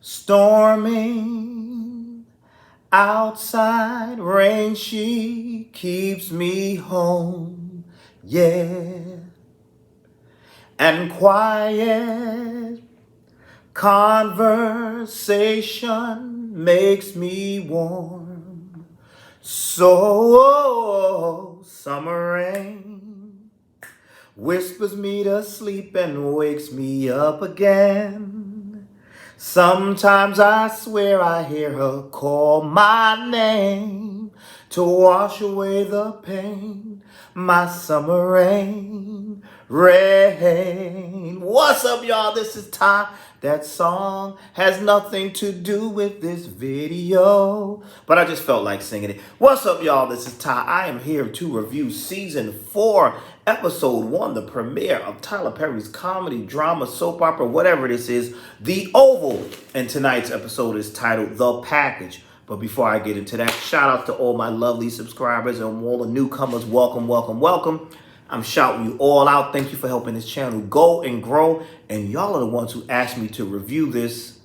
Storming outside, rain, she keeps me home, yeah. And quiet conversation makes me warm. So summer rain whispers me to sleep and wakes me up again. Sometimes I swear I hear her call my name to wash away the pain. My summer rain, rain. What's up, y'all? This is Ty. That song has nothing to do with this video, but I just felt like singing it. What's up, y'all? This is Ty. I am here to review season 4, episode 1, the premiere of Tyler Perry's comedy, drama, soap opera, whatever this is, The Oval. And tonight's episode is titled The Package. But before I get into that, shout out to all my lovely subscribers and all the newcomers. Welcome, welcome, welcome. I'm shouting you all out. Thank you for helping this channel go and grow. And y'all are the ones who asked me to review this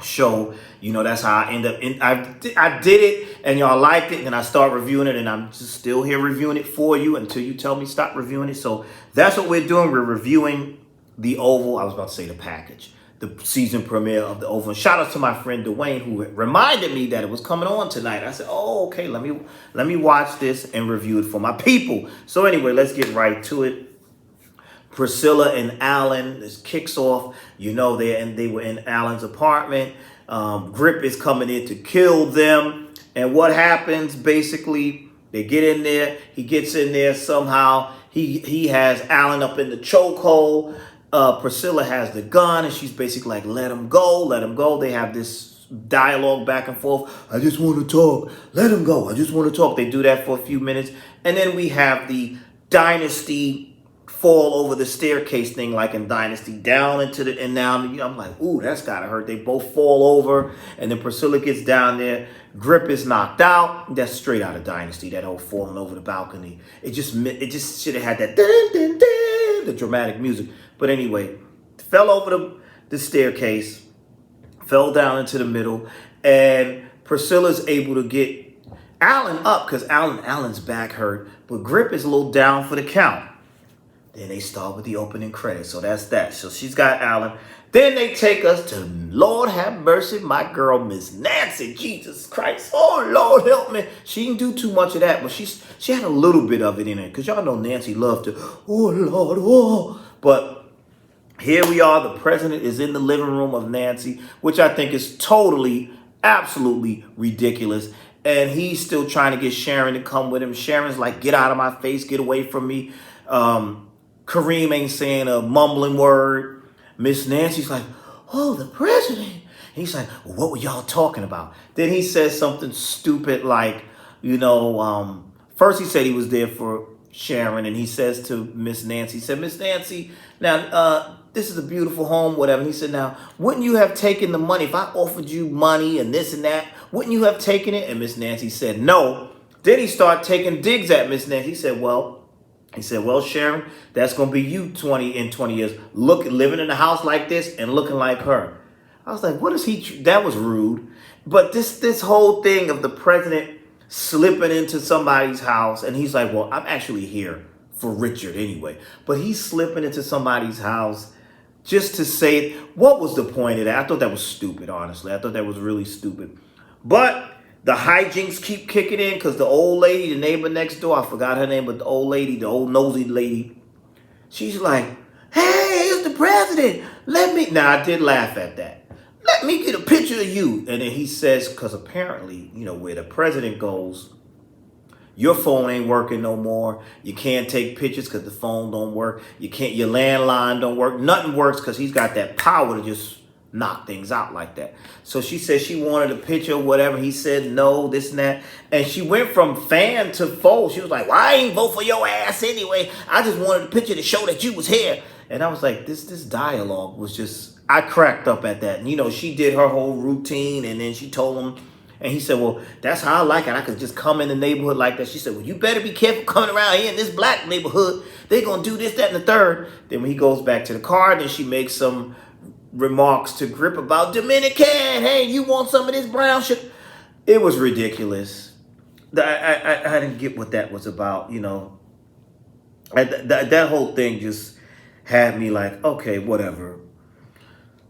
show. You know, that's how I end up. I did it and y'all liked it. And I start reviewing it. And I'm just still here reviewing it for you until you tell me stop reviewing it. So that's what we're doing. We're reviewing The Oval. I was about to say The Package. The season premiere of The Oval. And shout out to my friend Dwayne, who reminded me that it was coming on tonight. I said, oh, okay, let me watch this and review it for my people. So anyway, let's get right to it. Priscilla and Alan, this kicks off, you know, they were in Alan's apartment. Grip is coming in to kill them. And what happens, basically, they get in there. He gets in there somehow. He has Alan up in the chokehold. Priscilla has the gun, and she's basically like, let him go, let him go. They have this dialogue back and forth. I just want to talk. Let him go. I just want to talk. They do that for a few minutes. And then we have the Dynasty fall over the staircase thing, like in Dynasty, down into the, and now I'm like, ooh, that's gotta hurt. They both fall over, and then Priscilla gets down there. Grip is knocked out. That's straight out of Dynasty, that whole falling over the balcony. It just should have had that dun, dun, dun, the dramatic music. But anyway, fell over the staircase, fell down into the middle, and Priscilla's able to get Alan up because Alan's back hurt, but Grip is a little down for the count. Then they start with the opening credits, so that's that. So she's got Alan. Then they take us to, Lord have mercy, my girl, Miss Nancy. Jesus Christ. Oh, Lord help me. She didn't do too much of that, but she had a little bit of it in it, because y'all know Nancy loved to, oh, Lord, oh. But here we are. The president is in the living room of Nancy, which I think is totally, absolutely ridiculous. And he's still trying to get Sharon to come with him. Sharon's like, get out of my face. Get away from me. Kareem ain't saying a mumbling word. Miss Nancy's like, oh, the president. And he's like, well, what were y'all talking about? Then he says something stupid like, you know, first he said he was there for Sharon. And he says to Miss Nancy, he said, Miss Nancy, now, this is a beautiful home, whatever. And he said, now, wouldn't you have taken the money? If I offered you money and this and that, wouldn't you have taken it? And Miss Nancy said, no. Then he started taking digs at Miss Nancy. He said, well, Sharon, that's going to be you in 20 years. Living in a house like this and looking like her. I was like, what is he? That was rude. But this whole thing of the president slipping into somebody's house, and he's like, well, I'm actually here for Richard anyway. But he's slipping into somebody's house just to say, what was the point of that? I thought that was stupid, honestly. I thought that was really stupid. But the hijinks keep kicking in because the old lady, the neighbor next door, I forgot her name, but the old lady, the old nosy lady, she's like, hey, it's the president. Now I did laugh at that. Let me get a picture of you. And then he says, because apparently, you know, where the president goes, your phone ain't working no more. You can't take pictures because the phone don't work. Your landline don't work. Nothing works because he's got that power to just knock things out like that. So she said she wanted a picture or whatever. He said no, this and that. And she went from fan to foe. She was like, well, I ain't vote for your ass anyway. I just wanted a picture to show that you was here. And I was like, this dialogue was just, I cracked up at that. And, you know, she did her whole routine and then she told him, and he said, well, that's how I like it. I could just come in the neighborhood like that. She said, well, you better be careful coming around here in this black neighborhood. They're going to do this, that, and the third. Then when he goes back to the car, then she makes some remarks to Grip about Dominican. Hey, you want some of this brown sugar? It was ridiculous. I didn't get what that was about. That whole thing just had me like, okay, whatever.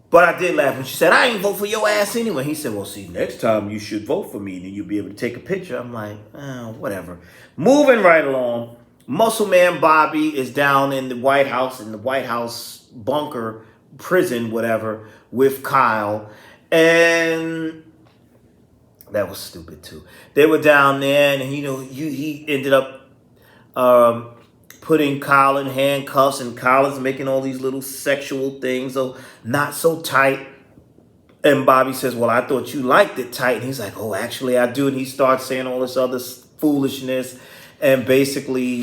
But I did laugh when she said, I ain't vote for your ass anyway. He said, well, see, next time you should vote for me. Then you'll be able to take a picture. I'm like, whatever. Moving right along. Muscle Man Bobby is down in the White House bunker, prison, whatever, with Kyle. And that was stupid, too. They were down there, and, he ended up putting Kyle in handcuffs, and Kyle is making all these little sexual things, so not so tight. And Bobby says, well, I thought you liked it tight. And he's like, oh, actually, I do. And he starts saying all this other foolishness. And basically,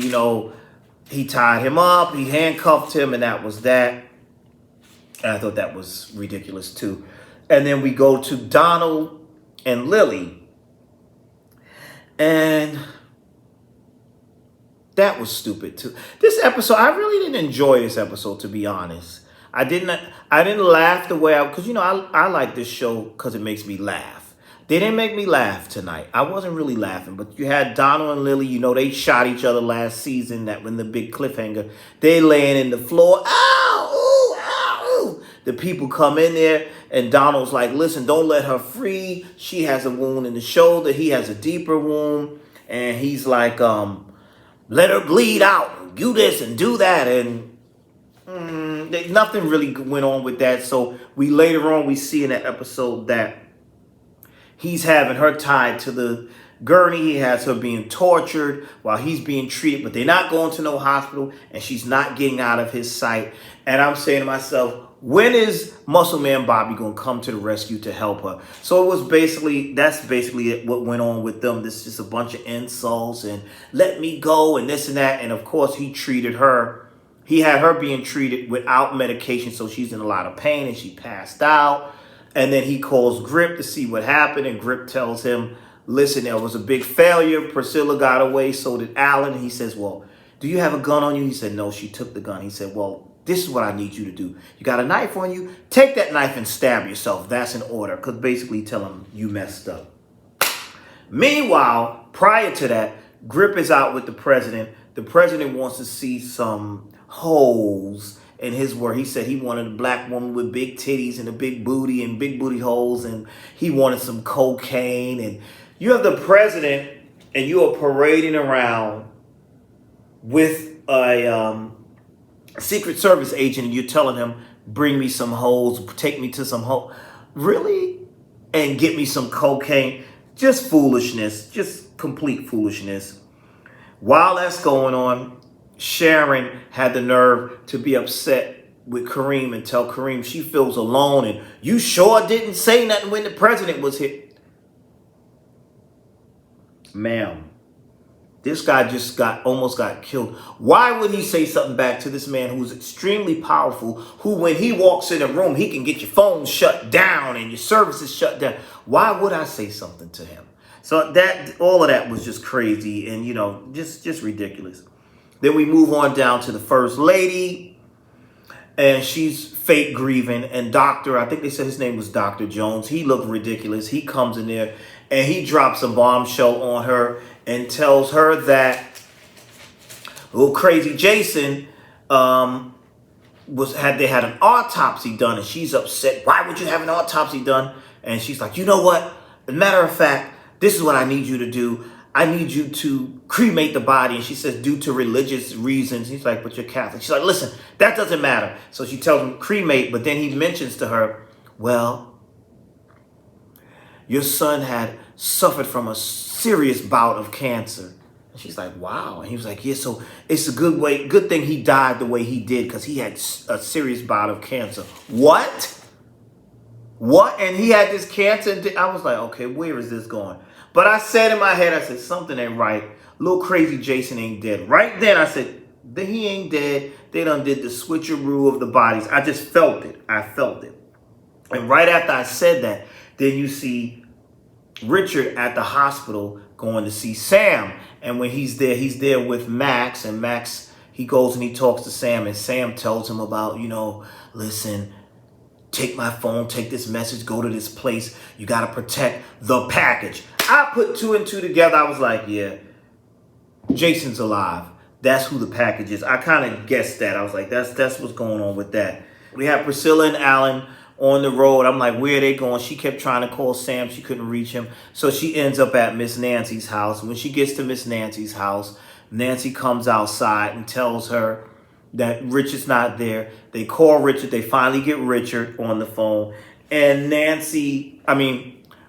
he tied him up, he handcuffed him, and that was that. And I thought that was ridiculous, too. And then we go to Donald and Lily. And that was stupid too. This episode, I really didn't enjoy this episode, to be honest. I didn't laugh the way because I like this show because it makes me laugh. They didn't make me laugh tonight. I wasn't really laughing, but you had Donald and Lily. They shot each other last season. That when the big cliffhanger, they laying in the floor. Ow, ooh, ow, ooh. The people come in there, and Donald's like, "Listen, don't let her free. She has a wound in the shoulder. He has a deeper wound," and he's like, let her bleed out, do this and do that. And nothing really went on with that. So later on, we see in that episode that he's having her tied to the gurney. He has her being tortured while he's being treated, but they're not going to no hospital, and she's not getting out of his sight. And I'm saying to myself, when is Muscle Man Bobby going to come to the rescue to help her? So that's basically what went on with them. This is just a bunch of insults and let me go and this and that. And of course, he had her being treated without medication. So she's in a lot of pain and she passed out. And then he calls Grip to see what happened. And Grip tells him, listen, there was a big failure. Priscilla got away. So did Alan. And he says, well, do you have a gun on you? He said, no, she took the gun. He said, well, this is what I need you to do. You got a knife on you? Take that knife and stab yourself. That's an order. Because basically tell him you messed up. Meanwhile, prior to that, Grip is out with the president. The president wants to see some holes in his work. He said he wanted a black woman with big titties and a big booty and big booty holes. And he wanted some cocaine. And you have the president and you are parading around with a Secret Service agent, and you're telling him, bring me some holes, take me to some hole. Really? And get me some cocaine. Just foolishness. Just complete foolishness. While that's going on, Sharon had the nerve to be upset with Kareem and tell Kareem she feels alone, and you sure didn't say nothing when the president was hit. Ma'am. This guy just almost got killed. Why would he say something back to this man who's extremely powerful, who when he walks in a room, he can get your phone shut down and your services shut down? Why would I say something to him? So all of that was just crazy and, just ridiculous. Then we move on down to the first lady, and she's fake grieving. And I think they said his name was Dr. Jones. He looked ridiculous. He comes in there and he drops a bombshell on her and tells her that little crazy Jason had an autopsy done, and she's upset. Why would you have an autopsy done? And she's like, you know what? As a matter of fact, this is what I need you to do. I need you to cremate the body. And she says, due to religious reasons. He's like, but you're Catholic. She's like, listen, that doesn't matter. So she tells him cremate, but then he mentions to her, well, your son had suffered from a serious bout of cancer. And she's like, wow. And he was like, yeah, so it's a good thing he died the way he did, because he had a serious bout of cancer. What? And he had this cancer? I was like, okay, where is this going? But I said in my head, I said, something ain't right. Little crazy Jason ain't dead. Right then I said, he ain't dead. They done did the switcheroo of the bodies. I just felt it. I felt it. And right after I said that, then you see Richard at the hospital going to see Sam. And when he's there with Max. And Max, he goes and he talks to Sam. And Sam tells him about, listen, take my phone, take this message, go to this place. You got to protect the package. I put 2 and 2 together. I was like, yeah, Jason's alive. That's who the package is. I kind of guessed that. I was like, that's what's going on with that. We have Priscilla and Alan on the road. I'm like, where are they going? She kept trying to call Sam. She couldn't reach him. So she ends up at Miss Nancy's house. When she gets to Miss Nancy's house, Nancy comes outside and tells her that Richard's not there. They call Richard. They finally get Richard on the phone. And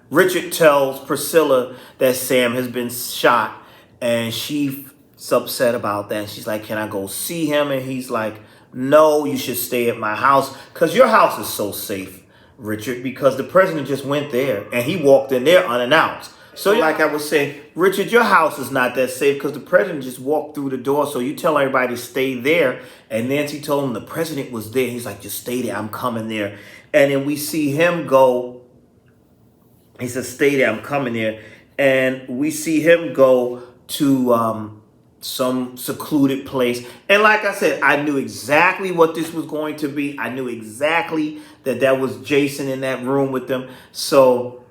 Richard tells Priscilla that Sam has been shot. And she's upset about that. She's like, can I go see him? And he's like, no, you should stay at my house because your house is so safe, Richard, because the president just went there and he walked in there unannounced. So like I was saying, Richard, your house is not that safe because the president just walked through the door. So you tell everybody to stay there. And Nancy told him the president was there. He's like, just stay there. I'm coming there. And then we see him go. He says, stay there. I'm coming there. And we see him go to some secluded place. And like I said, I knew exactly what this was going to be. I knew exactly that was Jason in that room with them. So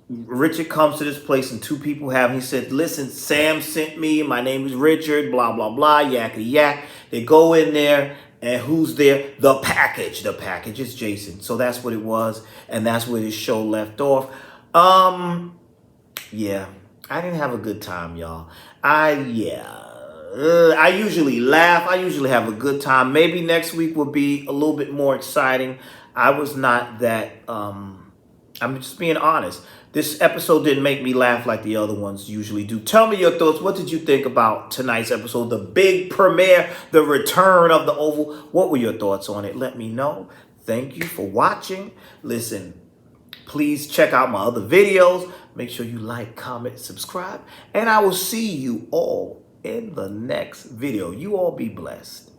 Richard comes to this place and 2 people have him. He said, listen, Sam sent me. My name is Richard, blah, blah, blah, yakety yak. They go in there and who's there? The package. The package is Jason. So that's what it was. And that's where this show left off. Yeah, I didn't have a good time, y'all. I usually laugh. I usually have a good time. Maybe next week will be a little bit more exciting. I was not that, I'm just being honest. This episode didn't make me laugh like the other ones usually do. Tell me your thoughts. What did you think about tonight's episode? The big premiere, the return of the Oval. What were your thoughts on it? Let me know. Thank you for watching. Listen, please check out my other videos. Make sure you like, comment, subscribe. And I will see you all in the next video. You all be blessed.